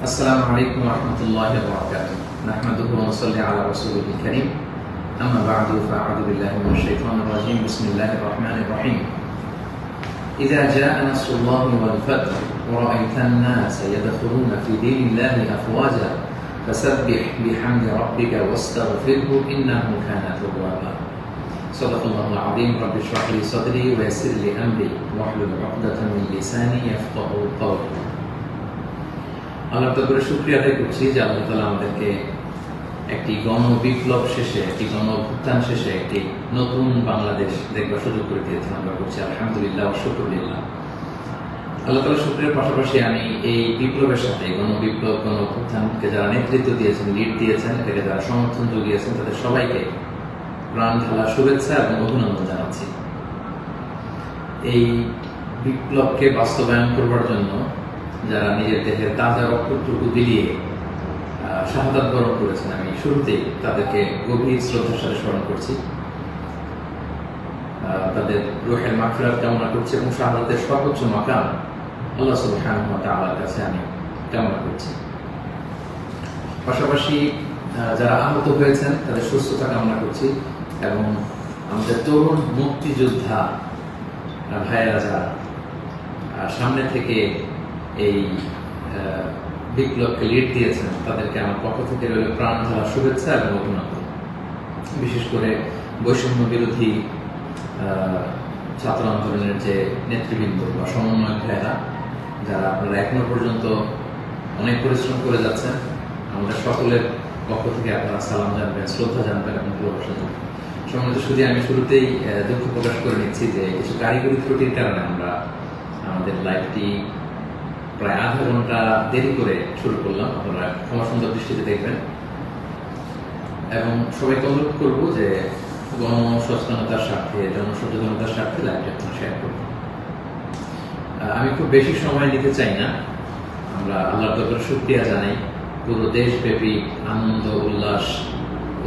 السلام عليكم ورحمة الله وبركاته. نحمده ونصلي على رسوله الكريم. أما بعد فأعوذ بالله من الشيطان الرجيم. بسم الله الرحمن الرحيم. إذا جاء نصر الله والفتح ورأيت الناس يدخلون في دين الله أفواجا فسبح بحمد ربك واستغفره إنه كان توابا. صدق الله العظيم. رب اشرح لي صدري ويسر لي أمري واحلل عقدة من لساني يفقهوا قولي. আল্লাহ তাআলার শুকরিয়া আদায় করছি যে আল্লাহ তাআলা আমাদেরকে একটি গণ বিপ্লব শেষে, একটি গণ অভ্যুত্থান শেষে একটি নতুন বাংলাদেশ দেখবার সুযোগ করে দিয়েছেন। আমরা করছি আলহামদুলিল্লাহ ওয়া শুকরুলিল্লাহ। আল্লাহ তাআলার শুকরিয়ার পাশাপাশি আমি এই বিপ্লবের সাথে গণ বিপ্লব, গণ অভ্যুত্থানকে যারা নেতৃত্ব দিয়েছেন, লিড দিয়েছেন, এটাকে যারা সমর্থন জুগিয়েছেন, তাদের সবাইকে প্রাণ ঢালা শুভেচ্ছা এবং অভিনন্দন জানাচ্ছি। এই বিপ্লবকে বাস্তবায়ন করবার জন্য যারা নিজের দেহের তাজা রক্তটুকু বিলিয়ে শাহাদাত বরণ করেছেন, আমি শুরুতেই তাদেরকে গভীর শ্রদ্ধার সাথে স্মরণ করছি। তাদের রূহের মাগফিরাত কামনা করছি এবং শাহাদাতের সর্বোচ্চ মাকাম আল্লাহ সুবহানাহু ওয়া তাআলার কাছে আমি কামনা করছি। পাশাপাশি যারা আহত হয়েছেন তাদের সুস্থতা কামনা করছি এবং আমাদের তরুণ মুক্তিযোদ্ধা ভাইয়েরা যারা সামনে থেকে এই বিপ্লবকে লিড দিয়েছেন, তাদেরকে আমার পক্ষ থেকে রইল প্রাণ ঢালা শুভেচ্ছা এবং অভিনন্দন। বিশেষ করে বৈষম্য বিরোধী ছাত্র আন্দোলনের যে নেতৃবৃন্দ বা সমন্বয়ক ভাইয়েরা, যারা আপনারা এখনো পর্যন্ত অনেক পরিশ্রম করে যাচ্ছেন, আমাদের সকলের পক্ষ থেকে আপনারা সালাম জানবেন, শ্রদ্ধা জানবেন এবং ভালোবাসা জানবেন। সম্মানিত শুধু আমি শুরুতেই দুঃখ প্রকাশ করে নিচ্ছি যে কিছু কারিগরি ত্রুটির কারণে আমরা আমাদের লাইভটি প্রায় আধা ঘন্টা দেরি করে শুরু করলাম। আপনারা ক্ষমা সুন্দর দৃষ্টিতে দেখবেন এবং সবাইকে অনুরোধ করবো যে গণসচেতনতার স্বার্থে, জনসচেতনতার স্বার্থে লাইভটা আপনারা শেয়ার করবেন। আমি খুব বেশি সময় নিতে চাই না। আমরা আল্লাহর দরবারে শুকরিয়া জানাই। পুরো দেশব্যাপী আনন্দ, উল্লাস,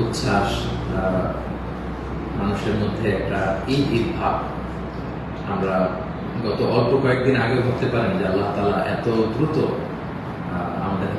উচ্ছ্বাস, মানুষের মধ্যে একটা ঈদ ভাব আমরা গত অল্প কয়েকদিন আগে ভাবতে পারেন যে আল্লাহ তাআলা এত দ্রুত আমাদের